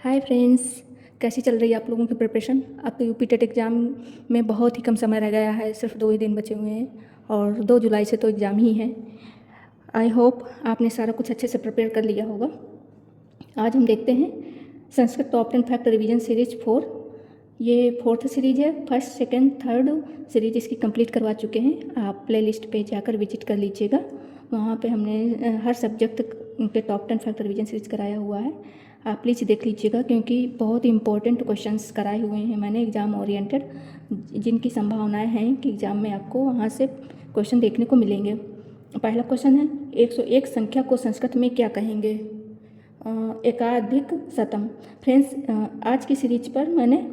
Hi friends, कैसी चल रही है आप लोगों की प्रिपरेशन। आपके यूपी टेट एग्ज़ाम में बहुत ही कम समय रह गया है, सिर्फ 2 ही दिन बचे हुए हैं और 2 जुलाई से तो एग्ज़ाम ही है। आई होप आपने सारा कुछ अच्छे से प्रिपेयर कर लिया होगा। आज हम देखते हैं Sanskrit top 10 fact revision series 4। ये 4th सीरीज है। फर्स्ट, सेकंड, थर्ड सीरीज इसकी कंप्लीट करवा चुके हैं। आप प्ले लिस्ट पर जाकर विजिट कर लीजिएगा। वहाँ पे हमने हर सब्जेक्ट के टॉप 10 फैक्ट रिवीजन सीरीज कराया हुआ है। आप प्लीज़ देख लीजिएगा क्योंकि बहुत इंपॉर्टेंट क्वेश्चंस कराए हुए हैं मैंने एग्ज़ाम ओरिएंटेड, जिनकी संभावनाएं हैं कि एग्ज़ाम में आपको वहाँ से क्वेश्चन देखने को मिलेंगे। पहला क्वेश्चन है 101 संख्या को संस्कृत में क्या कहेंगे। एकाधिक शतम। फ्रेंड्स, आज की सीरीज पर मैंने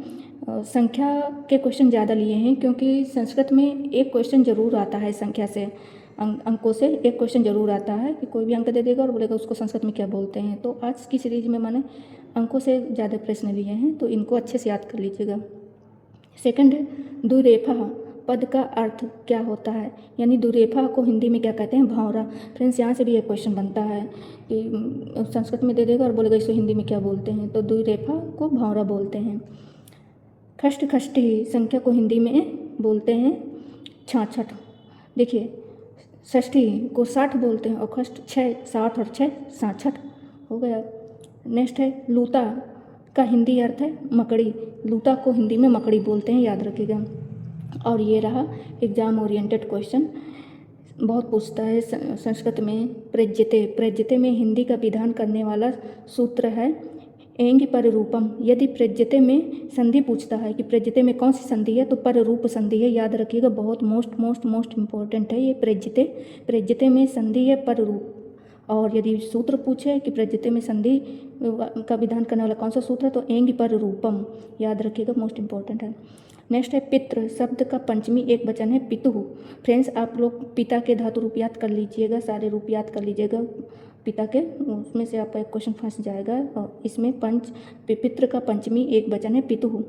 संख्या के क्वेश्चन ज़्यादा लिए हैं क्योंकि संस्कृत में एक क्वेश्चन ज़रूर आता है संख्या से, अंकों से एक क्वेश्चन ज़रूर आता है कि कोई भी अंक दे देगा और बोलेगा उसको संस्कृत में क्या बोलते हैं। तो आज की सीरीज में मैंने अंकों से ज़्यादा प्रश्न लिए हैं, तो इनको अच्छे से याद कर लीजिएगा। सेकंड है दुरेफा पद का अर्थ क्या होता है, यानी दुरेफा को हिंदी में क्या कहते हैं, भंवरा। फ्रेंड्स, यहाँ से भी एक क्वेश्चन बनता है कि संस्कृत में दे देगा और बोलेगा इसको हिंदी में क्या बोलते हैं, तो दुरेफा को भंवरा बोलते हैं। खष्ट खष्टी संख्या को हिंदी में बोलते हैं 66। देखिए, षष्ठी को 60 बोलते हैं और खष्ट 6, 60 और 6 66 हो गया। नेक्स्ट है लूता का हिंदी अर्थ है मकड़ी। लूता को हिंदी में मकड़ी बोलते हैं, याद रखिएगा। और ये रहा एग्जाम ओरिएंटेड क्वेश्चन, बहुत पूछता है संस्कृत में। प्रज्यते, प्रज्यते में हिंदी का विधान करने वाला सूत्र है एंग पर रूपम। यदि प्रज्यते में संधि पूछता है कि प्रज्यते में कौन सी संधि है, तो पर रूप संधि है, याद रखिएगा। बहुत मोस्ट इम्पोर्टेंट है ये प्रज्यते। प्रज्यते में संधि है पर रूप। और यदि सूत्र पूछे कि प्रज्यते में संधि का विधान करने वाला कौन सा सूत्र है, तो एंग पर रूपम, याद रखिएगा, मोस्ट इम्पोर्टेंट है। नेक्स्ट है पितृ शब्द का पंचमी एक वचन है पितुः। फ्रेंड्स, आप लोग पिता के धातु रूप याद कर लीजिएगा, सारे रूप याद कर लीजिएगा पिता के, उसमें से आपका एक क्वेश्चन फंस जाएगा। और इसमें पितृ का पंचमी एक वचन है पितुः।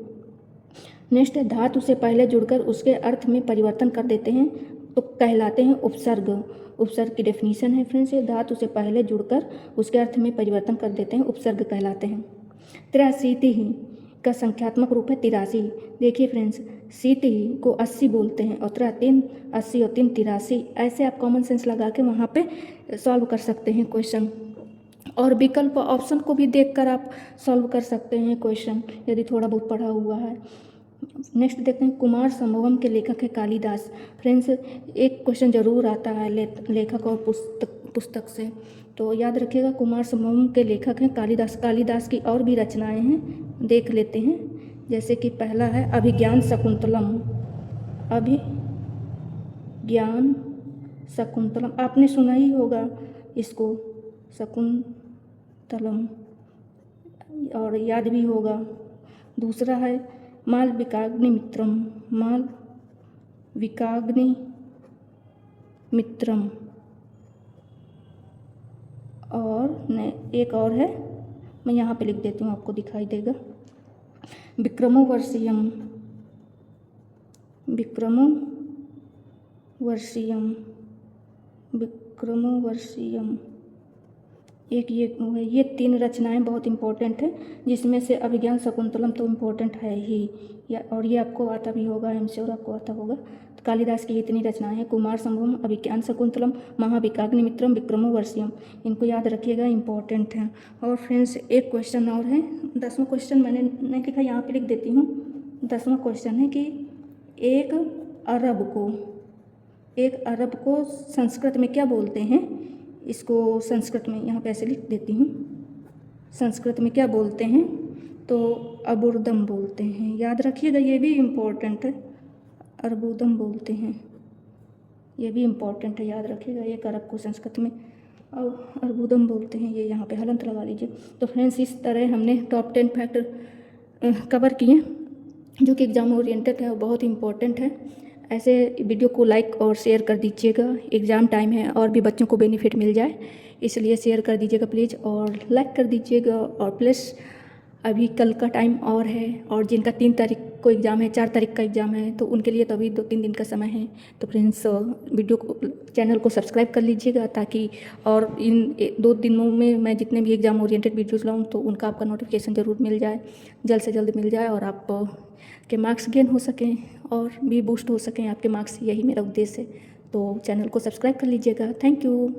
नेक्स्ट है धातु से पहले जुड़कर उसके अर्थ में परिवर्तन कर देते हैं तो कहलाते हैं उपसर्ग। उपसर्ग की डेफिनेशन है फ्रेंड्स, धातु से पहले जुड़कर उसके अर्थ में परिवर्तन कर देते हैं, उपसर्ग कहलाते हैं। 83 का संख्यात्मक रूप है 83। देखिए फ्रेंड्स, 80 को 80 बोलते हैं और 3 80 और 3 83। ऐसे आप कॉमन सेंस लगा के वहाँ पे सॉल्व कर सकते हैं क्वेश्चन, और विकल्प ऑप्शन को भी देखकर आप सॉल्व कर सकते हैं क्वेश्चन, यदि थोड़ा बहुत पढ़ा हुआ है। नेक्स्ट देखते हैं कुमार संभवम के लेखक है कालिदास। फ्रेंड्स, एक क्वेश्चन जरूर आता है लेखक और पुस्तक से, तो याद रखिएगा कुमार संभवम के लेखक हैं कालिदास। कालिदास की और भी रचनाएं हैं, देख लेते हैं। जैसे कि पहला है अभिज्ञान शकुंतलम। अभिज्ञान शकुंतलम आपने सुना ही होगा इसको, शकुंतलम, और याद भी होगा। दूसरा है मालविकाग्नि मित्रम। मालविकाग्नि मित्रम। और एक और है, मैं यहाँ पे लिख देती हूँ, आपको दिखाई देगा। विक्रमोवर्षीयम। विक्रमोवर्षीयम। विक्रमोवर्षीयम। ये 3 रचनाएं बहुत इंपॉर्टेंट है, जिसमें से अभिज्ञान शकुंतलम तो इम्पोर्टेंट है ही, और ये आपको आता भी होगा, एमश्योर आपको आता होगा। तो कालिदास की इतनी रचनाएं हैं, कुमार संभवम, अभिज्ञान शकुंतलम, महाविकाग्निमित्रम, विक्रमोवर्षीयम, इनको याद रखिएगा, इंपॉर्टेंट हैं। और फ्रेंड्स, एक क्वेश्चन और है, 10वां क्वेश्चन मैंने नहीं लिखा, यहाँ पे लिख देती हूँ। 10वां क्वेश्चन है कि एक अरब को संस्कृत में क्या बोलते हैं। इसको संस्कृत में यहाँ पे ऐसे लिख देती हूँ, संस्कृत में क्या बोलते हैं, तो अर्बुदम बोलते हैं, याद रखिएगा, ये भी इम्पोर्टेंट है। अर्बुदम बोलते हैं, ये भी इम्पोर्टेंट है, याद रखिएगा। एक अरब को संस्कृत में अर्बुदम बोलते हैं, ये यहाँ पे हलंत लगा लीजिए। तो फ्रेंड्स, इस तरह हमने टॉप 10 फैक्ट कवर किए, जो कि एग्जाम ओरिएंटेड है और बहुत इंपॉर्टेंट है। ऐसे वीडियो को लाइक और शेयर कर दीजिएगा, एग्ज़ाम टाइम है और भी बच्चों को बेनिफिट मिल जाए, इसलिए शेयर कर दीजिएगा प्लीज़, और लाइक कर दीजिएगा। और प्लस अभी कल का टाइम और है, और जिनका 3 तारीख को एग्ज़ाम है, 4 तारीख का एग्ज़ाम है, तो उनके लिए तो अभी 2-3 दिन का समय है। तो फ्रेंड्स वीडियो को, चैनल को सब्सक्राइब कर लीजिएगा, ताकि और इन 2 दिनों में मैं जितने भी एग्ज़ाम ओरिएंटेड वीडियोज़ लाऊँ तो उनका आपका नोटिफिकेशन ज़रूर मिल जाए, जल्द से जल्द मिल जाए, और आप के मार्क्स गेन हो सकें और भी बूस्ट हो सकें आपके मार्क्स, यही मेरा उद्देश्य है। तो चैनल को सब्सक्राइब कर लीजिएगा। Thank you.